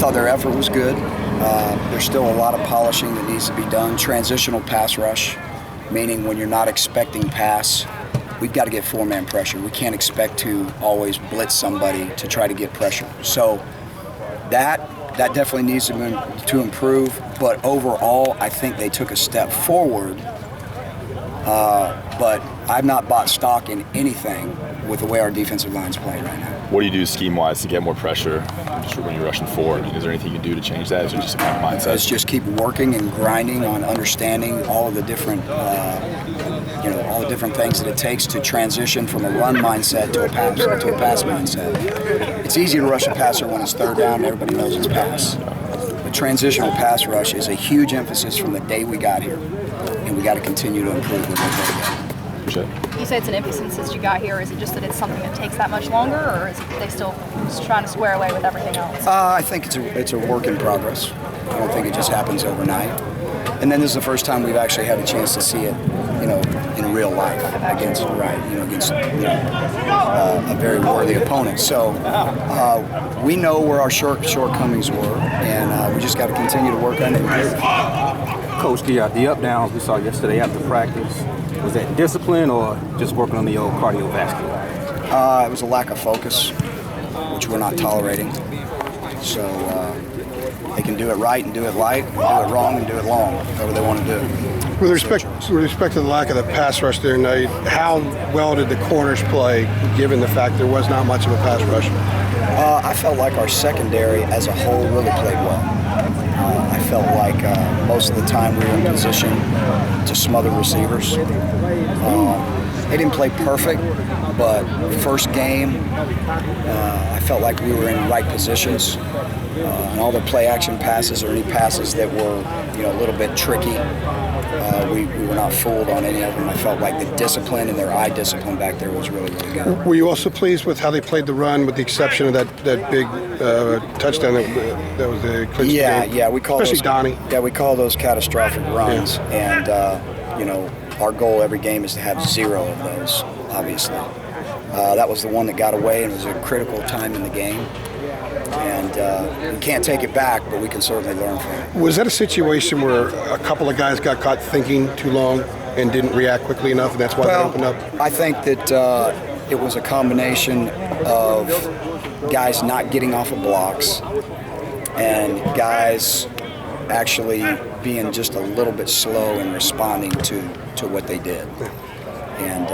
thought their effort was good. There's still a lot of polishing that needs to be done. Transitional pass rush, meaning when you're not expecting pass, we've got to get four-man pressure. We can't expect to always blitz somebody to try to get pressure. So that definitely needs to improve. But overall, I think they took a step forward. But I've not bought stock in anything with the way our defensive line's playing right now. What do you do scheme-wise to get more pressure just when you're rushing forward? I mean, is there anything you can do to change that? Is it just a kind of mindset? It's just keep working and grinding on understanding all of the different, all the different things that it takes to transition from a run mindset to a pass mindset. It's easy to rush a passer when it's third down and everybody knows it's pass. But transitional pass rush is a huge emphasis from the day we got here, and we got to continue to improve with it. You say it's an emphasis since you got here. Is it just that it's something that takes that much longer, or is it they still just trying to square away with everything else? I think it's a work in progress. I don't think it just happens overnight. And then this is the first time we've actually had a chance to see it, in real life against a very worthy opponent. So we know where our shortcomings were, and we just got to continue to work on it. Coach, the up downs we saw yesterday after practice, was that discipline or just working on the old cardiovascular? It was a lack of focus, which we're not tolerating. So they can do it right and do it light, do it wrong and do it long, whatever they want to do. With respect to the lack of the pass rush there tonight, how well did the corners play, given the fact there was not much of a pass rush? I felt like our secondary as a whole really played well. I felt like most of the time we were in position to smother receivers. They didn't play perfect, but first game, I felt like we were in right positions. And all the play action passes or any passes that were, a little bit tricky, we were not fooled on any of them. I felt like the discipline and their eye discipline back there was really, really good. Were you also pleased with how they played the run, with the exception of that big touchdown that was the clinch the game? Yeah, we call especially those, Donnie. Yeah, we call those catastrophic runs, and our goal every game is to have 0 of those. Obviously, that was the one that got away, and it was a critical time in the game. And we can't take it back, but we can certainly learn from it. Was that a situation where a couple of guys got caught thinking too long and didn't react quickly enough, and that's why they opened up? I think that it was a combination of guys not getting off of blocks and guys actually being just a little bit slow in responding to what they did. And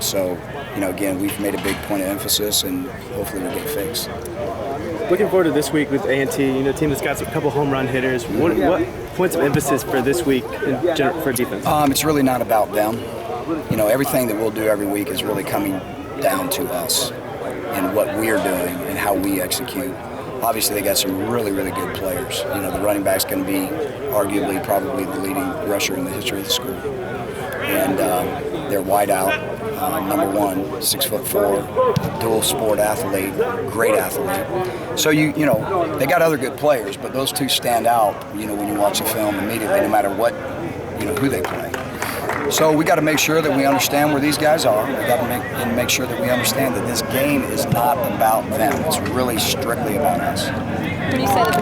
so, again, we've made a big point of emphasis, and hopefully we'll get fixed. Looking forward to this week with A&T, a team that's got a couple home run hitters. What points of emphasis for this week for defense? It's really not about them. Everything that we'll do every week is really coming down to us and what we're doing and how we execute. Obviously, they got some really, really good players. The running back's going to be arguably probably the leading rusher in the history of the school. And they're wide out. Number 1, 6'4", dual sport athlete, great athlete. So they got other good players, but those two stand out. When you watch the film immediately, no matter what, who they play. So we got to make sure that we understand where these guys are. We got to make sure that we understand that this game is not about them. It's really strictly about us. When you say that